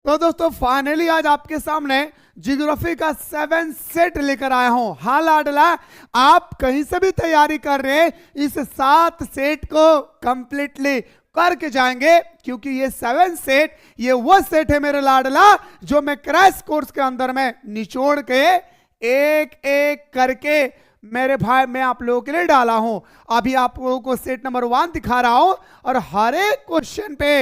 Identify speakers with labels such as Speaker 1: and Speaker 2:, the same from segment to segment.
Speaker 1: तो दोस्तों फाइनली आज आपके सामने ज्योग्राफी का 7 सेट लेकर आया हूं। हाँ लाडला, आप कहीं से भी तैयारी कर रहे हैं, इस 7 सेट को कंप्लीटली करके जाएंगे, क्योंकि ये 7 सेट ये वो सेट है मेरे लाडला जो मैं क्रैश कोर्स के अंदर में निचोड़ के एक एक करके मेरे भाई मैं आप लोगों के लिए डाला हूं। अभी आप लोगों को सेट नंबर 1 दिखा रहा हूं और हर एक क्वेश्चन पे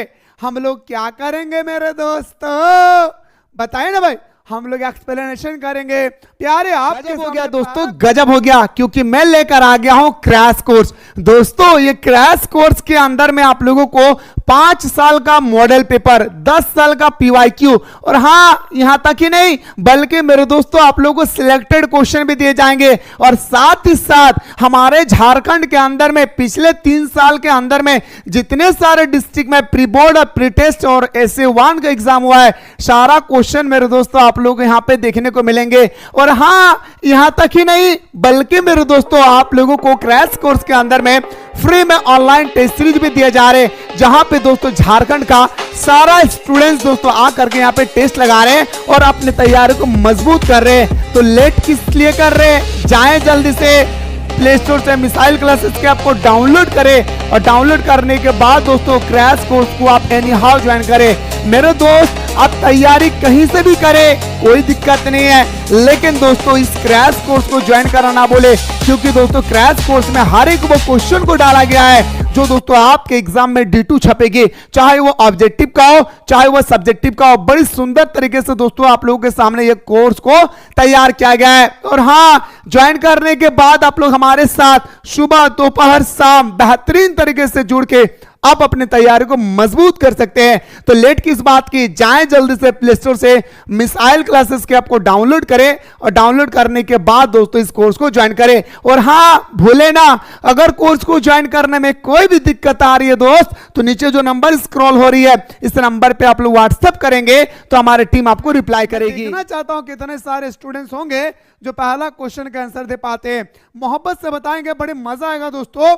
Speaker 1: हम लोग क्या करेंगे मेरे दोस्तों, बताइए ना भाई। हम लोग एक्सप्लेनेशन करेंगे प्यारे। आप गजब हो गया दोस्तों, गजब हो गया, क्योंकि मैं लेकर आ गया हूं क्रैश कोर्स। दोस्तों ये क्रैश कोर्स के अंदर में आप लोगों को 5 साल का मॉडल पेपर, 10 साल का पीवाईक्यू और हाँ यहां तक ही नहीं बल्कि मेरे दोस्तों आप लोगों को सिलेक्टेड क्वेश्चन भी दिए जाएंगे। और साथ ही साथ हमारे झारखंड के अंदर में पिछले 3 साल के अंदर में जितने सारे डिस्ट्रिक्ट में प्री बोर्ड और प्री टेस्ट और SA1 का एग्जाम हुआ है, सारा क्वेश्चन मेरे दोस्तों आप लोग यहां पे देखने को मिलेंगे। और हाँ यहां तक ही नहीं बल्कि मेरे दोस्तों आप लोगों को क्रैश कोर्स के अंदर में फ्री में ऑनलाइन टेस्ट सीरीज भी दिए जा रहे हैं, जहां पे दोस्तों झारखंड का सारा स्टूडेंट्स दोस्तों आ करके यहां पे टेस्ट लगा रहे हैं और अपनी तैयारी को मजबूत कर रहे हैं। तो लेट किस लिए कर रहे हैं, जाएं जल्दी से प्ले स्टोर से मिसाइल क्लासेस के आपको डाउनलोड करें और डाउनलोड करने के बाद दोस्तों क्रैश कोर्स को आप एनी हाउ ज्वाइन करें। मेरे दोस्त आप तैयारी कहीं से भी करें, कोई दिक्कत नहीं है, लेकिन दोस्तों इस क्रैश कोर्स को ज्वाइन करना ना बोले, क्योंकि दोस्तों क्रैश कोर्स में हर एक वो क्वेश्चन को डाला गया है जो दोस्तों आपके एग्जाम में D2 छपेगी, चाहे वो ऑब्जेक्टिव का हो चाहे वो सब्जेक्टिव का हो। बड़ी सुंदर तरीके से दोस्तों आप लोगों के सामने ये कोर्स को तैयार किया गया है। और हाँ ज्वाइन करने के बाद आप लोग हमारे साथ सुबह दोपहर शाम बेहतरीन तरीके से जुड़ के आप अपनी तैयारी को मजबूत कर सकते हैं। तो लेट किस बात की, जाएं जल्दी से प्ले स्टोर से मिसाइल क्लासेस के आपको डाउनलोड करें और डाउनलोड करने के बाद दोस्तों इस कोर्स को ज्वाइन करें। और हाँ भूले ना, अगर कोर्स को ज्वाइन करने में कोई भी दिक्कत आ रही है दोस्त, तो नीचे जो नंबर स्क्रॉल हो रही है इस नंबर पे आप लोग व्हाट्सएप करेंगे तो हमारी टीम आपको रिप्लाई करेगी। देखना चाहता हूं कितने सारे स्टूडेंट्स होंगे जो पहला क्वेश्चन का आंसर दे पाते हैं, मोहब्बत से बताएंगे, बड़े मजा आएगा दोस्तों।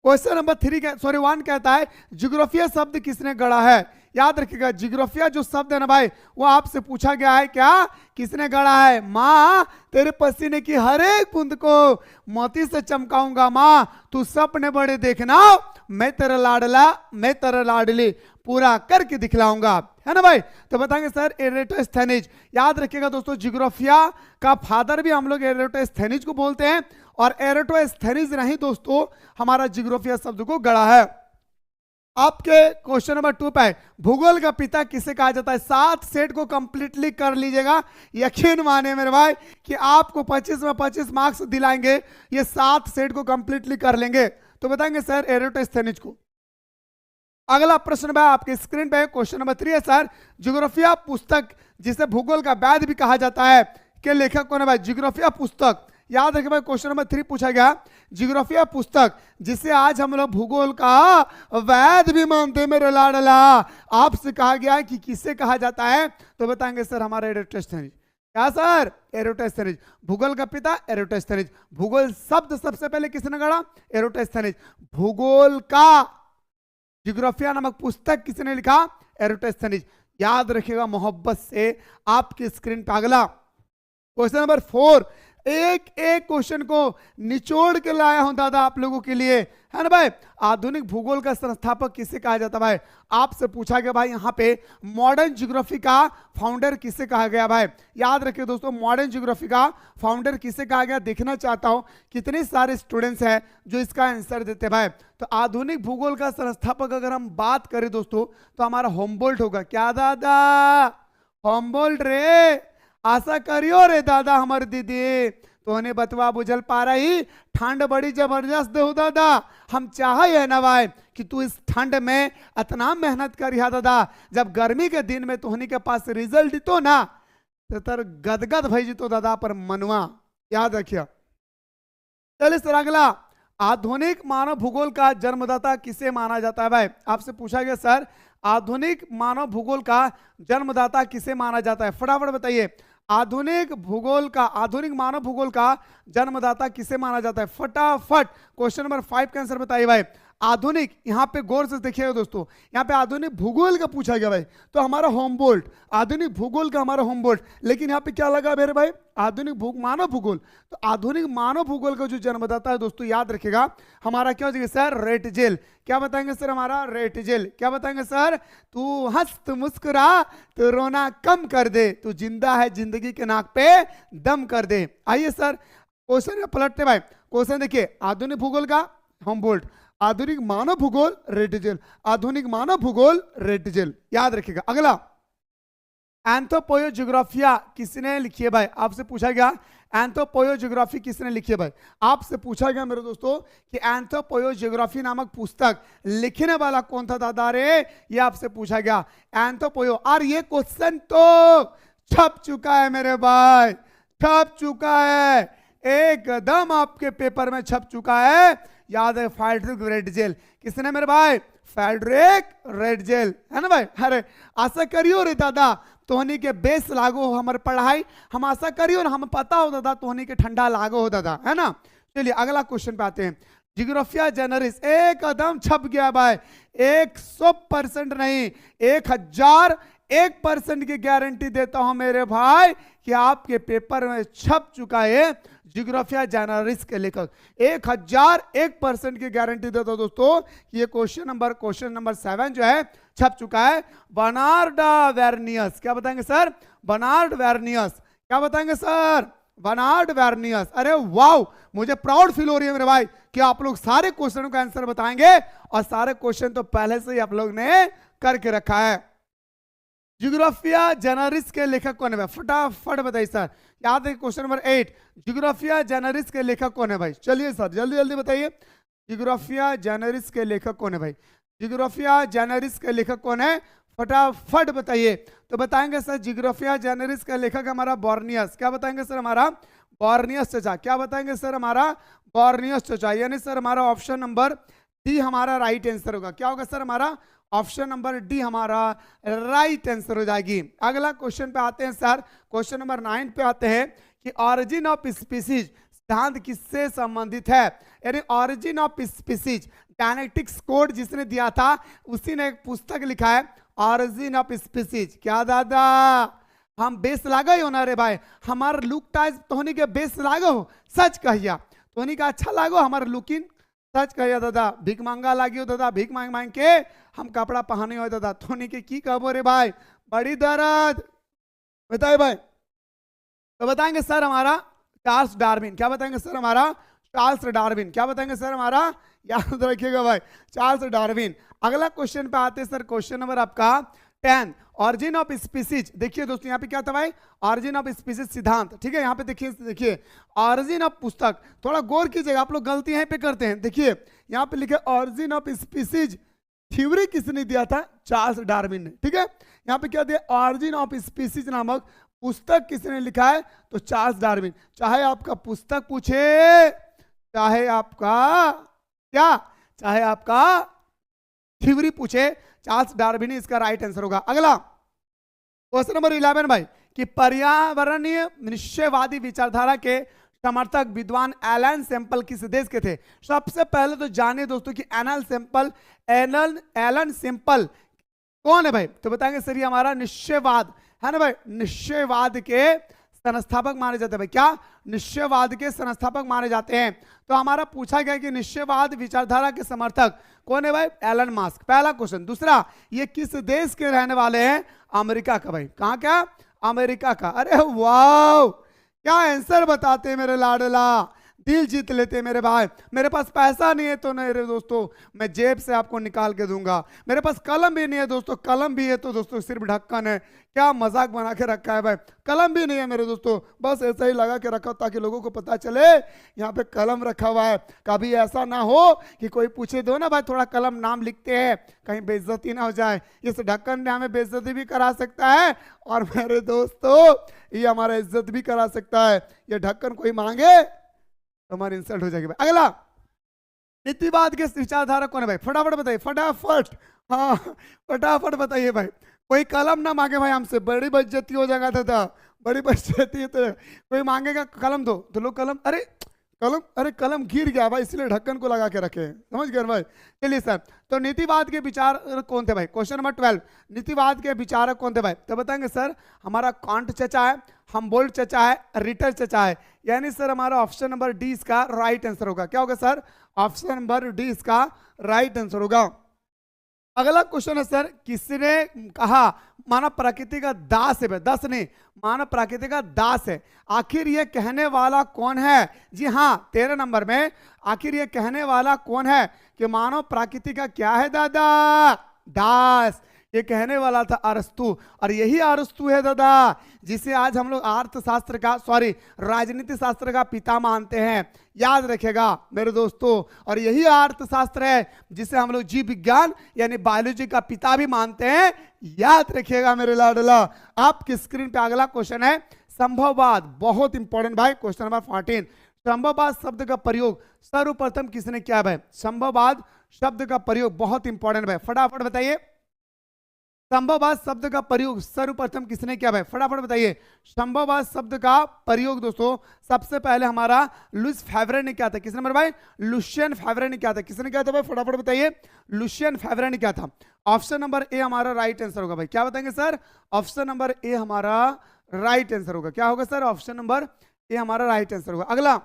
Speaker 1: क्वेश्चन नंबर 1 कहता है जियोग्राफिया शब्द किसने गढ़ा है। याद रखिएगा जियोग्राफिया जो शब्द है ना भाई, वो आपसे पूछा गया है क्या, किसने गढ़ा है। माँ तेरे पसीने की हर एक बूंद को मोती से चमकाऊंगा, माँ तू सपने बड़े देखना, मैं तेरा लाडला मैं तेरा लाडली पूरा करके दिखलाऊंगा, है ना भाई। तो बताएंगे सर एरेटोस्थेनीज। याद रखिएगा दोस्तों जियोग्राफिया का फादर भी हम लोग एरेटोस्थेनीज को बोलते हैं, और एरेटोस्थेनीज नहीं दोस्तों हमारा जियोग्राफिया शब्द को गढ़ा है। आपके क्वेश्चन नंबर 2 पे भूगोल का पिता किसे कहा जाता है। 7 सेट को कंप्लीटली कर लीजिएगा, यकीन माने मेरे भाई कि आपको 25 में 25 मार्क्स दिलाएंगे, ये 7 सेट को कंप्लीटली कर लेंगे। तो बताएंगे सर एरेटोस्थेनीज को। अगला प्रश्न है आपके स्क्रीन पे, क्वेश्चन नंबर 3 है सर जियोग्राफिया पुस्तक जिसे भूगोल का वैद भी कहा जाता है के लेखक कौन है भाई। जियोग्राफिया पुस्तक, याद रखिए भाई क्वेश्चन नंबर 3 पूछा गया जियोग्राफिया पुस्तक जिसे आज हम लोग भूगोल का वैद भी मानते हैं मेरे लाडला, आपसे कहा गया है कि किसे कहा जाता है। तो बताएंगे सर हमारा एरेटोस्थेनीज। क्या सर एरेटोस्थेनीज, भूगोल का पिता एरेटोस्थेनीज। भूगोल शब्द सबसे पहले किसने गढ़ा, एरेटोस्थेनीज। भूगोल का जियोग्राफिया नामक पुस्तक किसने लिखा, एरेटोस्थेनीज। याद रखिएगा मोहब्बत से। आपकी स्क्रीन पे अगला क्वेश्चन नंबर 4, एक एक क्वेश्चन को निचोड़ के लाया हूं दादा आप लोगों के लिए, है ना भाई। आधुनिक भूगोल का संस्थापक किसे कहा जाता भाई, आपसे पूछा गया भाई यहाँ पे मॉडर्न ज्योग्राफी का फाउंडर किसे कहा गया भाई। याद रखिए दोस्तों मॉडर्न ज्योग्राफी का फाउंडर किसे कहा गया। देखना चाहता हूं कितने सारे स्टूडेंट्स हैं जो इसका आंसर देते भाई। तो आधुनिक भूगोल का संस्थापक अगर हम बात करें दोस्तों तो हमारा होमबोल्ट होगा। क्या दादा, होमबोल्ट रे, आशा करियो रे दादा हमारे दीदी, तो उन्हें बतवा बुझल पा रही ठंड बड़ी जबरदस्त दे दादा, हम चाहे है ना भाई कि तू इस ठंड में इतना मेहनत करिया दादा, जब गर्मी के दिन में तुहनी के पास रिजल्ट दितो ना तो तर गदगद भई जितो दादा पर मनवा। याद रखिए। चलिए सर अगला, आधुनिक मानव भूगोल का जन्मदाता किसे माना जाता है भाई। आपसे पूछा गया सर आधुनिक मानव भूगोल का जन्मदाता किसे माना जाता है, फटाफट बताइए। आधुनिक मानव भूगोल का जन्मदाता किसे माना जाता है, फटाफट। क्वेश्चन नंबर 5 का आंसर बताइए भाई। आधुनिक, यहाँ पे गौर से देखिएगा दोस्तों, यहाँ पे आधुनिक भूगोल का पूछा गया भाई, तो हमारा होमबोल्ट, आधुनिक भूगोल का हमारा होमबोल्ट। लेकिन यहाँ पे क्या लगा मेरे भाई, आधुनिक मानव भूगोल। तो आधुनिक मानव भूगोल का जो जन्मदाता है दोस्तों, याद रखिएगा हमारा क्या हो जाएगा सर, रेटजेल। क्या बताएंगे सर, हमारा रेटजेल। क्या बताएंगे सर, तू हंस तू मुस्कुरा तो रोना कम कर दे, तू जिंदा है जिंदगी के नाक पे दम कर दे। आइए सर क्वेश्चन पलटते भाई, क्वेश्चन देखिए, आधुनिक भूगोल का होमबोल्ट, आधुनिक मानव भूगोल रेटजेल, आधुनिक मानव भूगोल रेटजेल, याद रखिएगा। अगला एंथ्रोपोयो ज्योग्राफिया किसने लिखी है भाई, आपसे पूछा गया एंथ्रोपोयो ज्योग्राफी किसने लिखी है भाई, आपसे पूछा गया मेरे दोस्तों कि एंथ्रोपोयो ज्योग्राफी नामक पुस्तक लिखने वाला कौन था दादा रे, ये आपसे पूछा गया एंथ्रोपोयो। और ये क्वेश्चन तो छप चुका है मेरे भाई, छप चुका है, एकदम आपके पेपर में छप चुका है, याद है फ्रेडरिक रेटजेल। किसने मेरे भाई, फ्रेडरिक रेटजेल, है ना भाई। अरे आशा करियो रे दादा तोहनी के बेस लागो हो हमारे पढ़ाई, हम आशा करियो ना, हम पता हो दादा तोहनी के ठंडा लागो हो दादा, है ना। चलिए अगला क्वेश्चन पे आते हैं, जियोग्राफिया जनरलिस एकदम छप गया भाई, 100% नहीं, 1001% की गारंटी देता हूं मेरे भाई कि आपके पेपर में छप चुका है जियोग्राफिया जनरलिस के लेखक, 1001% की गारंटी देता हूं दोस्तों कि ये क्वेश्चन नंबर 7 जो है छप चुका है। बर्नार्ड वेर्नियस, क्या बताएंगे सर, बर्नार्ड वेर्नियस, क्या बताएंगे सर, बर्नार्ड वेर्नियस। अरे वाओ, मुझे प्राउड फील हो रही है मेरे भाई कि आप लोग सारे क्वेश्चनों का आंसर बताएंगे, और सारे क्वेश्चन तो पहले से ही आप लोग ने करके रखा है। जियोग्राफिया जनरलिस के लेखक कौन है भाई, फटाफट बताइए सर, याद है क्वेश्चन नंबर 8, जियोग्राफिया जनरलिस के लेखक कौन है भाई, चलिए सर जल्दी जल्दी बताइए, जियोग्राफिया जनरलिस के लेखक कौन है भाई, जियोग्राफिया जनरलिस के लेखक कौन है, फटाफट बताइए। तो बताएंगे सर जियोग्राफिया जनरलिस का लेखक हमारा बॉर्नियस, क्या बताएंगे सर, हमारा बॉर्नियस चचा, क्या बताएंगे सर, हमारा बॉर्नियस चचा, यानी सर हमारा ऑप्शन नंबर डी हमारा राइट आंसर होगा। क्या होगा सर, हमारा ऑप्शन नंबर डी हमारा राइट आंसर हो जाएगी। अगला क्वेश्चन पे आते हैं सर, क्वेश्चन नंबर 9 पे आते हैं कि ऑरिजिन ऑफ स्पीसीज सिद्धांत किससे संबंधित है, यानी origin of species genetics code जिसने दिया था उसी ने एक पुस्तक लिखा है ऑरिजिन ऑफ स्पीसीज। क्या दादा हम बेस लागा ही होना रे भाई, हमार लुक टाइज तोहनी के बेस लागो हो, सच कहिया तोहनी का अच्छा लागो हमार लुकिंग, सच कहिया दादा, भीख मांगा लागी हो दादा, भीख मांग मांग के हम कपड़ा पहने हो दादा, तोहनी के की कहबो रे भाई, बड़ी दर्द बताए भाई। तो बताएंगे सर हमारा चार्ल्स डार्विन, क्या बताएंगे सर, हमारा चार्ल्स डार्विन, क्या बताएंगे सर, हमारा याद रखिएगा भाई चार्ल्स डार्विन। अगला क्वेश्चन पे आते हैं सर, क्वेश्चन नंबर आपका 10, ऑरिजिन ऑफ स्पीसीज। देखिए दोस्तों यहाँ पे क्या था भाई, ऑरिजिन ऑफ स्पीसीज सिद्धांत, ठीक है। यहाँ पे देखिए ऑरिजिन ऑफ पुस्तक, थोड़ा गौर कीजिएगा, आप लोग गलती यहीं पे करते हैं। देखिए यहाँ पे लिखे ऑरिजिन ऑफ स्पीसीज थ्योरी किसने दिया था, चार्ल्स डार्विन ने, ठीक है। यहाँ पे क्या दिया, ऑरिजिन ऑफ स्पीसीज नामक पुस्तक किसने लिखा है, तो चार्ल्स डार्विन। चाहे आपका पुस्तक पूछे, चाहे आपका क्या, चाहे आपका थ्योरी पूछे, चार्ल्स डार्विन ही इसका राइट आंसर होगा। अगला क्वेश्चन नंबर 11 भाई कि पर्यावरणीय निश्चयवादी विचारधारा के समर्थक विद्वान एलन सैंपल किस देश के थे। सबसे पहले तो जाने दोस्तों कि एलन सैंपल कौन है भाई, तो बताएंगे सर ये हमारा निश्चयवाद है ना भाई, निश्चयवाद के संस्थापक माने जाते हैं भाई, क्या निश्चयवाद के संस्थापक माने जाते हैं। तो हमारा पूछा गया कि निश्चयवाद विचारधारा के समर्थक कौन है भाई, एलन मास्क, पहला क्वेश्चन। दूसरा, ये किस देश के रहने वाले हैं, अमेरिका का भाई, कहां क्या, अमेरिका का। अरे वाह क्या आंसर बताते हैं मेरे लाडला, दिल जीत लेते मेरे भाई। मेरे पास पैसा नहीं है तो नहीं रे दोस्तों, मैं जेब से आपको निकाल के दूंगा। मेरे पास कलम भी नहीं है दोस्तों, कलम भी है तो दोस्तों सिर्फ ढक्कन है। क्या मजाक बना के रखा है भाई, कलम भी नहीं है मेरे दोस्तों, बस ऐसा ही लगा के रखा ताकि लोगों को पता चले यहाँ पे कलम रखा हुआ है। कभी ऐसा ना हो कि कोई पूछे दो ना भाई थोड़ा कलम नाम लिखते हैं, कहीं बेइज्जती ना हो जाए। इस ढक्कन ने हमें बेइज्जती भी करा सकता है और मेरे दोस्तों ये हमारा इज्जत भी करा सकता है। ये ढक्कन कोई मांगे हमारी इंसल्ट हो जाएगी भाई। अगला, नीतिवाद के विचारधारा कौन है भाई, फटाफट बताइए, फटाफट, हाँ फटाफट बताइए भाई। कोई कलम ना मांगे भाई हमसे, बड़ी बेइज्जती हो जाएगा दादा, बड़ी बेइज्जती है। तो कोई मांगेगा कलम दो तो लो कलम, अरे कलम, अरे कलम गिर गया भाई, इसलिए ढक्कन को लगा के रखे, समझ गए भाई। चलिए सर, तो नीतिवाद के विचार कौन थे भाई? क्वेश्चन नंबर 12, नीतिवाद के विचारक कौन थे भाई? तो बताएंगे सर हमारा कांट चचा है, हमबोल्ट चचा है, रिटर चचा है। यानी सर हमारा ऑप्शन नंबर डी इसका राइट आंसर होगा। क्या होगा सर? ऑप्शन नंबर डी इसका राइट आंसर होगा। अगला क्वेश्चन है सर, किसने कहा मानव प्रकृति का दास है? दास नहीं, मानव प्रकृति का दास है। आखिर ये कहने वाला कौन है? जी हाँ, 13 नंबर में आखिर ये कहने वाला कौन है कि मानव प्रकृति का क्या है दादा? दास। ये कहने वाला था अरस्तु, और यही अरस्तु है दादा जिसे आज हम लोग अर्थशास्त्र का राजनीति शास्त्र का पिता मानते हैं। याद रखेगा मेरे दोस्तों, और यही अर्थशास्त्र है जिसे हम लोग जीव विज्ञान यानी बायोलॉजी का पिता भी मानते हैं। याद रखिएगा मेरे लाडला। आपकी स्क्रीन पे अगला क्वेश्चन है संभववाद, बहुत इंपॉर्टेंट भाई, क्वेश्चन नंबर 14। संभववाद शब्द का प्रयोग सर्वप्रथम किसने किया भाई? संभववाद शब्द का प्रयोग बहुत इंपॉर्टेंट भाई, फटाफट बताइए। संभववाद शब्द का प्रयोग सर्वप्रथम किसने किया भाई? फटाफट बताइए। संभववाद शब्द का प्रयोग दोस्तों सबसे पहले हमारा लुइस फेवरे ने किया था। किसने मेरे भाई? लुशियन फेवरे ने किया था। किसने किया था भाई? फटाफट बताइए। लुशियन फेवरे ने किया था। ऑप्शन नंबर ए हमारा राइट आंसर होगा भाई। क्या बताएंगे सर? ऑप्शन नंबर ए हमारा राइट आंसर होगा। क्या होगा सर? ऑप्शन नंबर ए हमारा राइट आंसर होगा। अगला,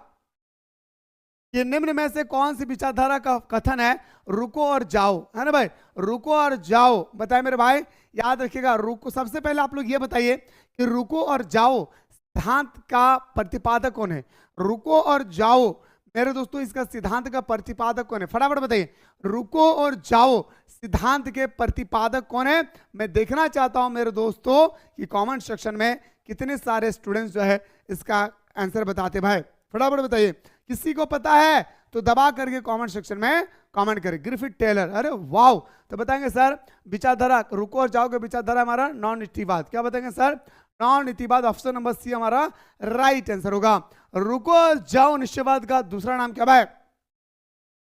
Speaker 1: ये निम्न में से कौन सी विचारधारा का कथन है रुको और जाओ? है ना भाई, रुको और जाओ, बताए मेरे भाई। याद रखिएगा, रुको, सबसे पहले आप लोग ये बताइए कि रुको और जाओ सिद्धांत का प्रतिपादक कौन है? रुको और जाओ मेरे दोस्तों, इसका सिद्धांत का प्रतिपादक कौन है? फटाफट बताइए। रुको और जाओ सिद्धांत के प्रतिपादक कौन है? मैं देखना चाहता हूं मेरे दोस्तों कि कमेंट सेक्शन में कितने सारे स्टूडेंट्स जो है इसका आंसर बताते भाई। फटाफट बताइए। किसी को पता है तो दबा करके कमेंट सेक्शन में कमेंट करें। ग्रिफिथ टेलर, अरे वाह। तो बताएंगे सर विचारधारा, रुको और जाओ के विचारधारा हमारा नॉन नीतिवाद। क्या बताएंगे सर? नॉन नीतिवाद। ऑप्शन नंबर सी हमारा राइट आंसर होगा। रुको और जाओ निश्चयवाद का दूसरा नाम क्या भाई?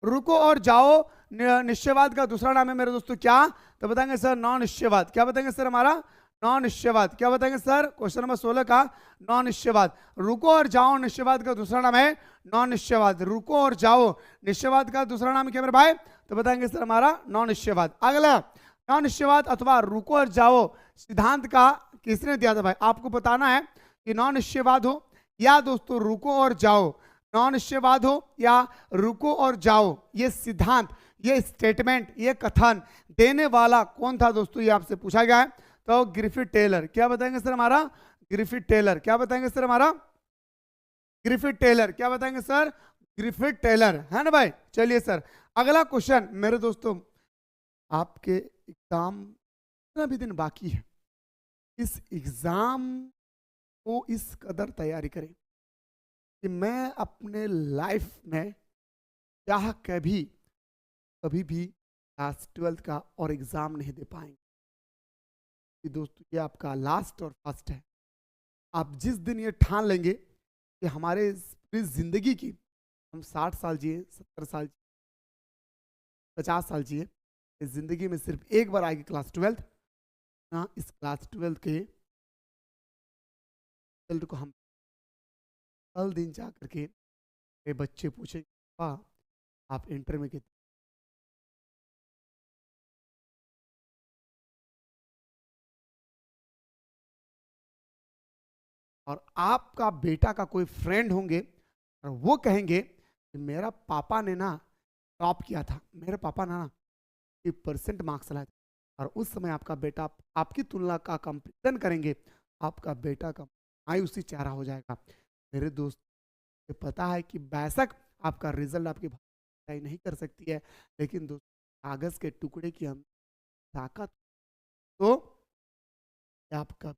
Speaker 1: रुको और जाओ निश्चयवाद का दूसरा नाम है मेरे दोस्तों क्या? तो बताएंगे सर नॉन निश्चयवाद। क्या बताएंगे सर? हमारा नॉन निश्चयवाद। क्या बताएंगे सर? क्वेश्चन नंबर 16 का नॉन निश्चयवाद। रुको और जाओ निश्चयवाद का दूसरा नाम है नॉन निश्चयवाद। रुको और जाओ निश्चयवाद का दूसरा नाम क्या मेरे भाई? तो बताएंगे सर हमारा नॉन निश्चयवाद। अगला, नॉन निश्चयवाद अथवा रुको और जाओ सिद्धांत का किसने दिया था भाई? आपको बताना है कि नॉन निश्चयवाद हो या दोस्तों रुको और जाओ, नॉन निश्चयवाद हो या रुको और जाओ, ये सिद्धांत, ये स्टेटमेंट, ये कथन देने वाला कौन था दोस्तों? ये आपसे पूछा गया है। तो ग्रिफिथ टेलर। क्या बताएंगे सर? हमारा ग्रिफिथ टेलर। क्या बताएंगे सर? हमारा ग्रिफिथ टेलर। क्या बताएंगे सर? ग्रिफिथ टेलर, है ना भाई। चलिए सर, अगला क्वेश्चन मेरे दोस्तों, आपके एग्जाम इतना भी दिन बाकी है, इस एग्जाम को इस कदर तैयारी करें कि मैं अपने लाइफ में चाह कभी भी क्लास 12 का और एग्जाम नहीं दे पाएंगे कि दोस्तों ये आपका लास्ट और फर्स्ट है। आप जिस दिन ये ठान लेंगे कि हमारे पूरी जिंदगी की, हम 60 साल जिए, 70 साल, 50 साल जिए, इस जिंदगी में सिर्फ एक बार आएगी क्लास 12 ना, इस क्लास 12 के रिजल्ट को हम कल दिन जा करके मेरे बच्चे पूछेंगे पापा आप इंटर में कितने, और आपका बेटा का कोई फ्रेंड होंगे और वो कहेंगे कि मेरा पापा ने ना टॉप किया था, मेरे पापा ने ना 50% मार्क्स लाए थे, और उस समय आपका बेटा आपकी तुलना का कंपेरिजन करेंगे, आपका बेटा का मायूसी चेहरा हो जाएगा। मेरे दोस्त पता है कि बेशक आपका रिजल्ट आपकी भाई नहीं कर सकती है, लेकिन दोस्तों कागज के टुकड़े की हम ताकत तो आपका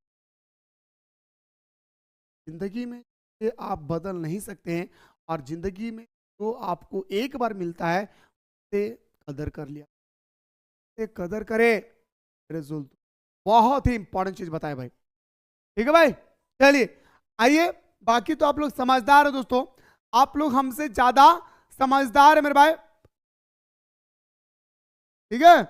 Speaker 1: जिंदगी में ये आप बदल नहीं सकते हैं, और जिंदगी में तो आपको एक बार मिलता है उसे कदर कर लिया, उसे कदर करे। रिजल्ट बहुत ही इंपॉर्टेंट चीज बताए भाई, ठीक है भाई। चलिए आइए, बाकी तो आप लोग समझदार हो दोस्तों, आप लोग हमसे ज्यादा समझदार है मेरे भाई, ठीक है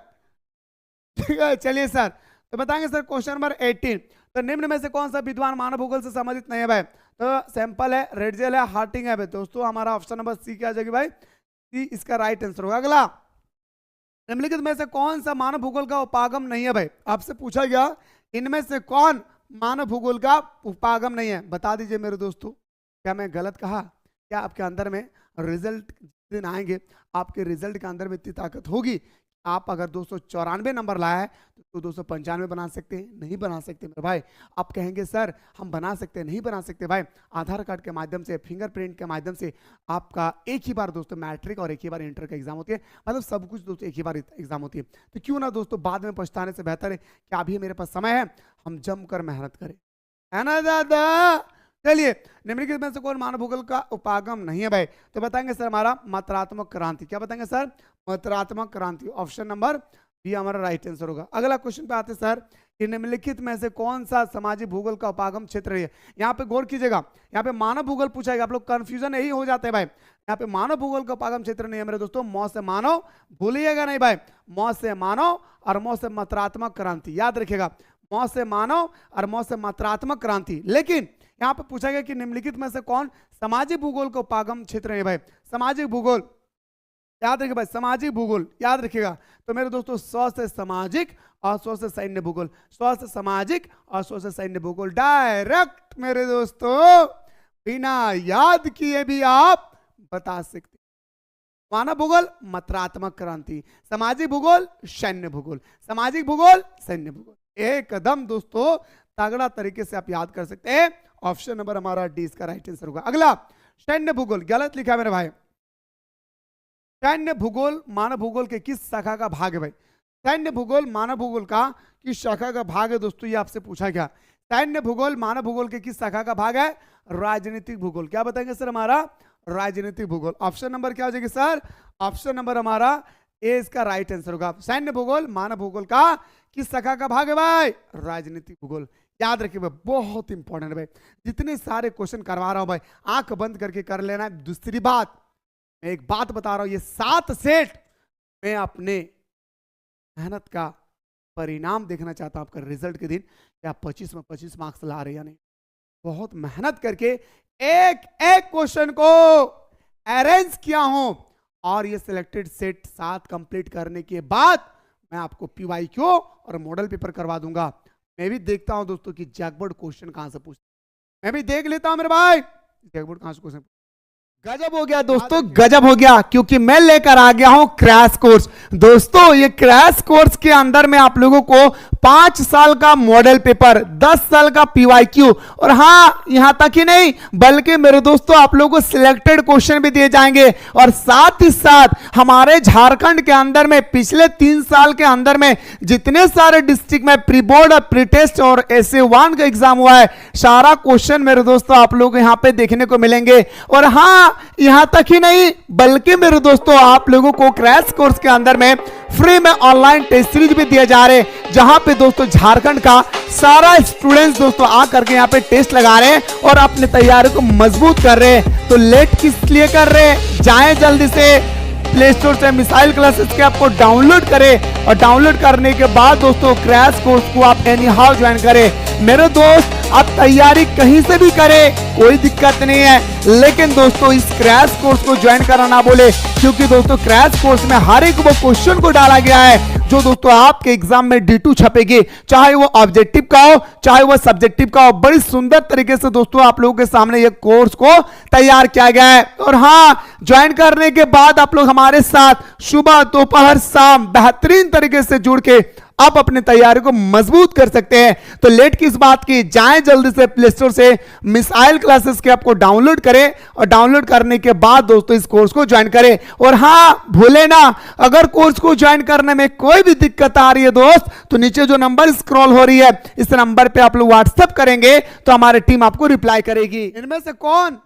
Speaker 1: ठीक है। चलिए सर, तो बताएंगे सर क्वेश्चन नंबर 18, तो निम्न में से कौन सा विद्वान मानव भूगोल से संबंधित नहीं है भाई? तो सैंपल है, रेड जेल है, हार्टिंग है भाई। दोस्तों हमारा ऑप्शन नंबर सी क्या आ जाएगी भाई? सी इसका राइट आंसर होगा। अगला, निम्नलिखित में से कौन सा मानव भूगोल का उपागम नहीं है भाई? आपसे पूछा गया इनमें से कौन मानव भूगोल का उपागम नहीं है, बता दीजिए मेरे दोस्तों। क्या मैं गलत कहा? क्या आपके अंदर में रिजल्ट दिन आएंगे, आपके रिजल्ट के अंदर में इतनी ताकत होगी, आप अगर 294 नंबर लाया है तो 295 बना सकते हैं? नहीं बना सकते मेरे भाई। आप कहेंगे सर हम बना सकते हैं, नहीं बना सकते भाई। आधार कार्ड के माध्यम से, फिंगरप्रिंट के माध्यम से आपका एक ही बार दोस्तों मैट्रिक और एक ही बार इंटर का एग्जाम होती है, मतलब सब कुछ दोस्तों एक ही बार एग्जाम होती है। तो क्यों ना दोस्तों बाद में पछताने से बेहतर है कि अभी मेरे पास समय है, हम जमकर मेहनत करें, है ना दादा? चलिए, निम्नलिखित में से कौन मानव भूगोल का उपागम नहीं है भाई? तो बताएंगे सर हमारा मात्रात्मक क्रांति। क्या बताएंगे सर? मात्रात्मक क्रांति। ऑप्शन नंबर बी हमारा राइट आंसर होगा। अगला क्वेश्चन पे आते सर कि निम्नलिखित में से कौन सा सामाजिक भूगोल का उपागम क्षेत्र है? यहाँ पे गौर कीजिएगा, यहाँ पे मानव भूगोल पूछा गया, आप लोग कंफ्यूजन यही हो जाते हैं भाई। यहाँ पे मानव भूगोल का उपागम क्षेत्र नहीं है मेरे दोस्तों, मौ से मानव भूलिएगा नहीं भाई, मौ से मानव और मौ से मात्रात्मक क्रांति, याद रखिएगा, मौ से मानव और मौ से मात्रात्मक क्रांति। लेकिन यहाँ पे पूछा गया कि निम्नलिखित में से कौन सामाजिक भूगोल का उपागम क्षेत्र है भाई? सामाजिक भूगोल याद रखिए भाई, सामाजिक भूगोल याद रखिएगा। तो मेरे दोस्तों 100 से सामाजिक और 100 से सैन्य भूगोल, 100 से सामाजिक और 100 से सैन्य भूगोल, डायरेक्ट मेरे दोस्तों बिना याद किए भी आप बता सकते। मानव भूगोल मात्रात्मक क्रांति, सामाजिक भूगोल सैन्य भूगोल, सामाजिक भूगोल सैन्य भूगोल, एकदम दोस्तों तगड़ा तरीके से आप याद कर सकते हैं। ऑप्शन नंबर हमारा डी इसका राइट आंसर होगा। अगला, सैन्य भूगोल, गलत लिखा है मेरे भाई। सैन्य भूगोल मानव भूगोल के किस शाखा का भाग है भाई? सैन्य भूगोल मानव भूगोल का किस शाखा का भाग है दोस्तों? ये आपसे पूछा गया। सैन्य भूगोल मानव भूगोल के किस शाखा का भाग है? राजनीतिक भूगोल। क्या बताएंगे सर हमारा? राजनीतिक भूगोल। ऑप्शन नंबर क्या हो जाएगी सर? ऑप्शन नंबर हमारा ए इसका राइट आंसर होगा। सैन्य भूगोल मानव भूगोल का किस शाखा का भाग है भाई? राजनीतिक भूगोल। याद रखिए भाई, बहुत इंपॉर्टेंट है भाई। जितने सारे क्वेश्चन करवा रहा हूं भाई, आंख बंद करके कर लेना। दूसरी बात, मैं एक बात बता रहा हूं, ये 7 सेट मैं अपने मेहनत का परिणाम देखना चाहता हूं आपका रिजल्ट के दिन, कि आप 25 में 25 मार्क्स ला रहे या नहीं। बहुत मेहनत करके एक एक क्वेश्चन को अरेंज किया हूं, और ये सिलेक्टेड सेट 7 कंप्लीट करने के बाद मैं आपको पीवाईक्यू और मॉडल पेपर करवा दूंगा। मैं भी देखता हूं दोस्तों कि जैकबोर्ड क्वेश्चन कहां से पूछते, मैं भी देख लेता हूं मेरे भाई जैकबोर्ड कहां से क्वेश्चन। गजब हो गया दोस्तों, गजब हो गया, क्योंकि मैं लेकर आ गया हूं क्रैश कोर्स। दोस्तों ये क्रैश कोर्स के अंदर में आप लोगों को 5 साल का मॉडल पेपर, 10 साल का पीवाईक्यू, और हाँ यहां तक ही नहीं बल्कि मेरे दोस्तों आप लोगों को सिलेक्टेड क्वेश्चन भी दिए जाएंगे। और साथ ही साथ हमारे झारखंड के अंदर में पिछले 3 साल के अंदर में जितने सारे डिस्ट्रिक्ट में प्री बोर्ड और प्री टेस्ट और SA1 का एग्जाम हुआ है, सारा क्वेश्चन मेरे दोस्तों आप लोगों को यहां पे देखने को मिलेंगे। और हाँ यहां तक ही नहीं बल्कि मेरे दोस्तों आप लोगों को क्रैश कोर्स के अंदर में फ्री में ऑनलाइन टेस्ट सीरीज भी दिए जा रहे हैं, जहां पे दोस्तों झारखंड का सारा स्टूडेंट्स दोस्तों आ करके यहां पे टेस्ट लगा रहे हैं और अपनी तैयारी को मजबूत कर रहे हैं। तो लेट किस लिए कर रहे हैं? जाएं जल्दी से प्ले स्टोर से मिसाइल क्लासेस के आपको डाउनलोड करें, और डाउनलोड करने के बाद दोस्तों क्रैश कोर्स को आप एनी हाउ ज्वाइन करें। मेरे दोस्त आप तैयारी कहीं से भी करें, कोई दिक्कत नहीं है, लेकिन दोस्तों इस क्रैश कोर्स को ज्वाइन करना ना बोले, क्योंकि दोस्तों क्रैश कोर्स में हर एक वो क्वेश्चन को डाला गया है जो दोस्तों आपके एग्जाम में D2 छपेगी, चाहे वो ऑब्जेक्टिव का हो चाहे वो सब्जेक्टिव का हो। बड़ी सुंदर तरीके से दोस्तों आप लोगों के सामने ये कोर्स को तैयार किया गया है। और हाँ, ज्वाइन करने के बाद आप लोग हमारे साथ सुबह दोपहर शाम बेहतरीन तरीके से जुड़ के आप अपनी तैयारी को मजबूत कर सकते हैं। तो लेट किस बात की, जाएं जल्दी से प्ले स्टोर से मिसाइल क्लासेस के आपको डाउनलोड करें, और डाउनलोड करने के बाद दोस्तों इस कोर्स को ज्वाइन करें। और हाँ भूले ना, अगर कोर्स को ज्वाइन करने में कोई भी दिक्कत आ रही है दोस्त, तो नीचे जो नंबर स्क्रॉल हो रही है इस नंबर पे आप लोग व्हाट्सएप करेंगे तो हमारी टीम आपको रिप्लाई करेगी। इनमें से कौन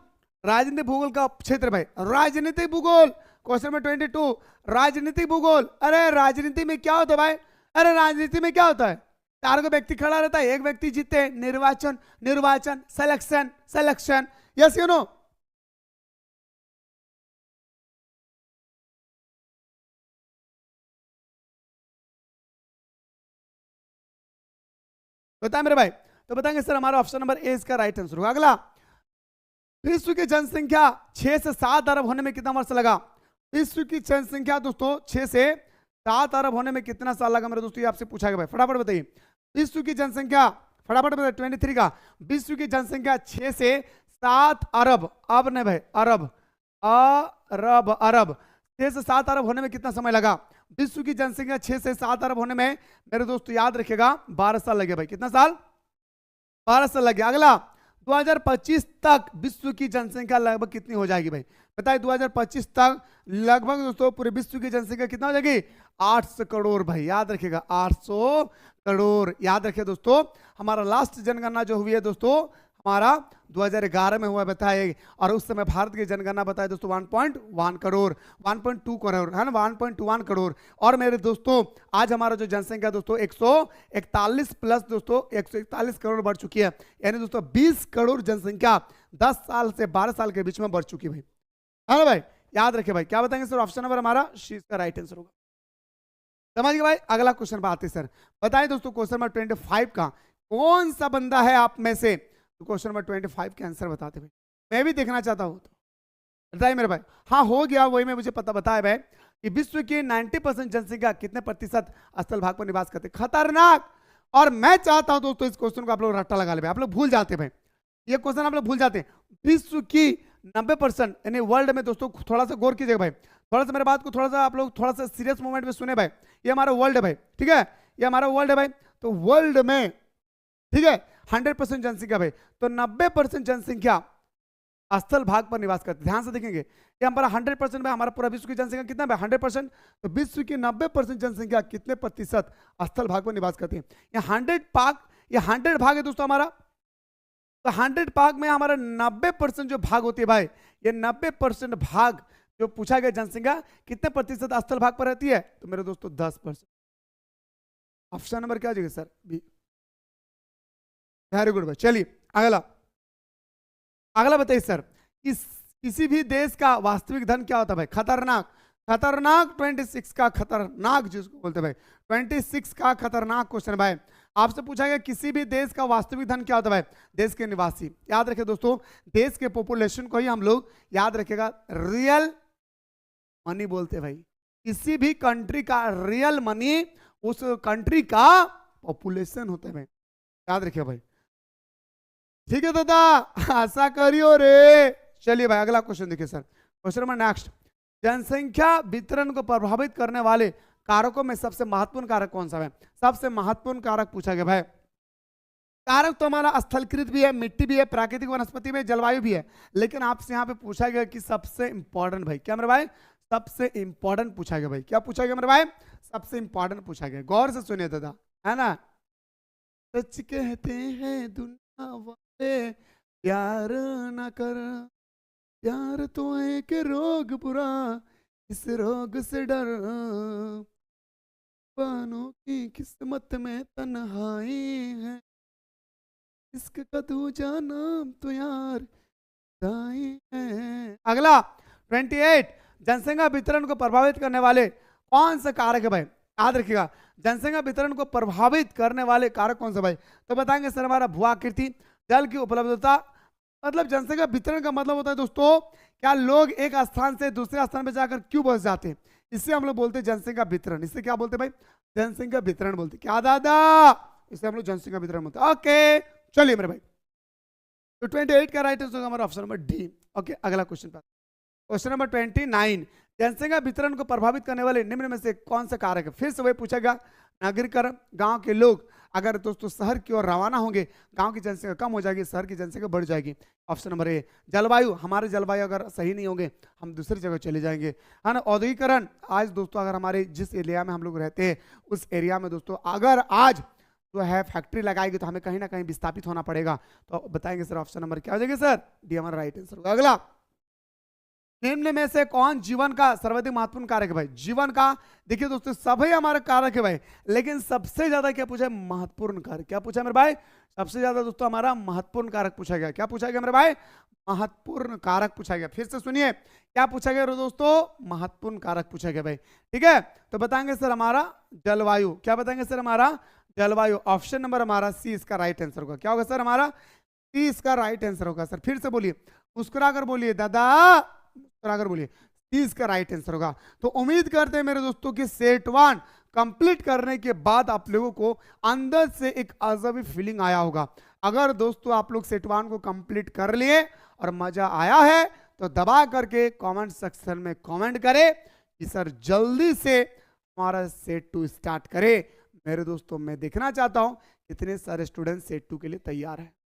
Speaker 1: राजनीतिक भूगोल का क्षेत्र भाई? राजनीतिक भूगोल, क्वेश्चन नंबर 22 राजनीतिक भूगोल। अरे राजनीति में क्या होता है भाई? अरे राजनीति में क्या होता है? 4 व्यक्ति खड़ा रहता है, एक व्यक्ति जीते, निर्वाचन निर्वाचन, selection selection, yes you know. बताए मेरे भाई? तो बताएंगे सर हमारा ऑप्शन नंबर ए इसका राइट आंसर होगा। अगला, विश्व की जनसंख्या 6 से 7 अरब होने में कितना वर्ष लगा? विश्व की जनसंख्या दोस्तों 6 से 7 अरब होने में कितना साल लगा मेरे दोस्तों? ये आपसे पूछा गया भाई, फटाफट बताइए। विश्व की जनसंख्या, फटाफट बताइए 23 का। विश्व की जनसंख्या 6 से 7 अरब, अब नहीं भाई, अरब, अरब, अरब, 6 से 7 अरब होने में कितना समय लगा? विश्व की जनसंख्या 6 से 7 अरब होने में मेरे दोस्तों याद रखिएगा 12 साल लगे भाई। कितना साल? 12 साल लगे। अगला, 2025 तक विश्व की जनसंख्या लगभग कितनी हो जाएगी भाई? बताइए 2025 तक लगभग दोस्तों पूरे विश्व की जनसंख्या कितना हो जाएगी? 800 करोड़ भाई, याद रखिएगा 800 करोड़। याद रखिए दोस्तों, हमारा लास्ट जनगणना जो हुई है दोस्तों हमारा 2011 में हुआ बताए, और उस समय भारत की जनगणना बताए दोस्तों 1.1 करोड़, 1.2 करोड़ है ना, 1.1 करोड़। और मेरे दोस्तों आज हमारा जो जनसंख्या दोस्तों 141 प्लस दोस्तों 141 करोड़ बढ़ चुकी है, यानी दोस्तों 20 करोड़ जनसंख्या 10 साल से 12 साल के बीच में बढ़ चुकी भाई, है ना भाई? याद रखिए भाई, क्या बताएंगे सर? ऑप्शन नंबर हमारा शी का राइट आंसर होगा। समझ गए भाई? अगला क्वेश्चन पर आते सर। बताइए दोस्तों क्वेश्चन नंबर 25 का कौन सा बंदा है आप में से, तो क्वेश्चन नंबर 25 के आंसर बताते भाई, मैं भी देखना चाहता हूं, तो बताइए मेरे भाई। हाँ हो गया, वही में मुझे पता बताया भाई कि विश्व की 90% जनसंख्या कितने प्रतिशत स्थल भाग पर निवास करते? खतरनाक। और मैं चाहता हूं दोस्तों इस क्वेश्चन को आप लोग रट्टा लगा ले भाई, आप लोग भूल जाते भाई, ये क्वेश्चन आप लोग भूल जाते हैं। विश्व की 90% यानी वर्ल्ड में दोस्तों, थोड़ा सा गौर कीजिएगा भाई, थोड़ा सा मेरे बात को थोड़ा सा आप लोग थोड़ा सा सीरियस मोमेंट में सुने भाई। ये हमारा वर्ल्ड है भाई, ठीक है, ये हमारा वर्ल्ड है भाई। तो वर्ल्ड में ठीक है 100% जनसंख्या भाई, तो 90% जनसंख्या स्थल भाग पर निवास करते। ध्यान से देखेंगे, ये हमारा 100% में, हमारा पूरा विश्व की जनसंख्या कितना है? 100%। तो विश्व की 90% जनसंख्या कितने प्रतिशत स्थल भाग पर निवास करती है? ये 100 भाग है दोस्तों हमारा, तो 100 भाग में हमारा 90% जो भाग होती है भाई, ये 90% भाग जो पूछा गया जनसंख्या कितने प्रतिशत स्थल भाग पर रहती है? तो मेरे दोस्तों 10%। ऑप्शन नंबर क्या हो जाएगा सर? बी। वेरी गुड भाई। चलिए अगला, अगला बताइए सर, किसी भी देश का वास्तविक धन क्या होता है भाई? खतरनाक, खतरनाक 26 का खतरनाक जिसको बोलते हैं भाई, 26 का खतरनाक क्वेश्चन भाई। आपसे पूछा गया किसी भी देश का वास्तविक धन क्या होता है भाई? देश के निवासी। याद रखिए दोस्तों, देश के पॉपुलेशन को ही हम लोग याद रखिएगा रियल मनी बोलते हैं भाई। किसी भी कंट्री का रियल मनी उस कंट्री का पॉपुलेशन होता है भाई, याद रखिए भाई, ठीक है दादा, आशा करियो रे। चलिए भाई अगला क्वेश्चन देखिए सर, क्वेश्चन नंबर नेक्स्ट, जनसंख्या वितरण को प्रभावित करने वाले कारकों में सबसे महत्वपूर्ण कारक कौन सा है? सबसे महत्वपूर्ण कारक पूछा गया भाई। कारक तो हमारा स्थलकृत भी है, मिट्टी भी है, प्राकृतिक वनस्पति में, जलवायु भी है, लेकिन आपसे यहाँ पे पूछा गया कि सबसे इंपॉर्टेंट भाई क्या मेरे भाई? सबसे इंपॉर्टेंट पूछा गया भाई। क्या पूछा गया मेरे भाई? सबसे इंपॉर्टेंट पूछा गया। गौर से सुनिए दादा, है ना। सच कहते हैं दुनिया वाले प्यार न कर, प्यार तो एक रोग बुरा, इस रोग से डर, बानों की किस्मत में तन्हाई है, इश्क का दूजा नाम तो यार दाई है। अगला 28, जनसंख्या वितरण को प्रभावित करने वाले कौन सा कारक है भाई? याद रखिएगा, जनसंख्या वितरण को प्रभावित करने वाले कारक कौन सा भाई? तो बताएंगे सर हमारा भू आकृति, जल की उपलब्धता। मतलब जनसंख्या वितरण का मतलब होता है दोस्तों, क्या लोग एक स्थान से दूसरे स्थान पे जाकर क्यों बस जाते हैं, इससे हम लोग बोलते हैं जनसंख्या वितरण। इससे क्या बोलते हैं भाई? जनसंख्या वितरण बोलते हैं। क्या दादा? इसे हम लोग जनसंख्या वितरण बोलते हैं। ओके चलिए मेरे भाई, तो 28 का राइट आंसर होगा हमारा ऑप्शन नंबर डी। ओके अगला क्वेश्चन पर, क्वेश्चन नंबर 29, जनसंख्या वितरण को प्रभावित करने वाले निम्न में से कौन सा कारक है? फिर से वही पूछा गया, नागरिकरण, गांव के लोग अगर दोस्तों शहर की ओर रवाना होंगे, गांव की जनसंख्या कम हो जाएगी, शहर की जनसंख्या बढ़ जाएगी। Option number A. जलवायु, हमारे जलवायु अगर सही नहीं होंगे हम दूसरी जगह चले जाएंगे, है ना। औद्योगिकरण, आज दोस्तों अगर हमारे जिस एरिया में हम लोग रहते हैं उस एरिया में दोस्तों अगर आज जो है फैक्ट्री लगाएगी तो हमें कहीं ना कहीं विस्थापित होना पड़ेगा। तो बताएंगे सर ऑप्शन नंबर क्या हो जाएगा सर? डी हमारा राइट आंसर होगा। अगला, निम्न में से कौन जीवन का सर्वाधिक महत्वपूर्ण कारक है भाई? जीवन का देखिए दोस्तों सभी हमारे कारक है भाई, लेकिन सबसे ज्यादा क्या पूछा है? महत्वपूर्ण कारक। क्या पूछा मेरे भाई? सबसे ज्यादा दोस्तों हमारा महत्वपूर्ण कारक पूछा गया। क्या पूछा गया मेरे भाई? महत्वपूर्ण कारक पूछा गया। फिर से सुनिए, क्या पूछा गया दोस्तों? महत्वपूर्ण कारक पूछा गया भाई, ठीक है। तो बताएंगे सर हमारा जलवायु। क्या बताएंगे सर? हमारा जलवायु। ऑप्शन नंबर हमारा सी इसका राइट आंसर होगा। क्या होगा सर? हमारा सी इसका राइट आंसर होगा। सर फिर से बोलिए, मुस्कुरा कर बोलिए दादा, मुस्कुरा कर बोलिए, सी इसका राइट आंसर होगा। तो उम्मीद करते हैं मेरे दोस्तों कि सेट 1 कंप्लीट करने के बाद आप लोगों को अंदर से एक अजब फीलिंग आया होगा। अगर दोस्तों आप लोग सेट 1 को कंप्लीट कर लिए और मजा आया है तो दबा करके कमेंट सेक्शन में कमेंट करें कि सर जल्दी से हमारा सेट 2 स्टार्ट करे। मेरे दोस्तों मैं देखना चाहता हूं कितने सारे स्टूडेंट सेट 2 के लिए तैयार हैं।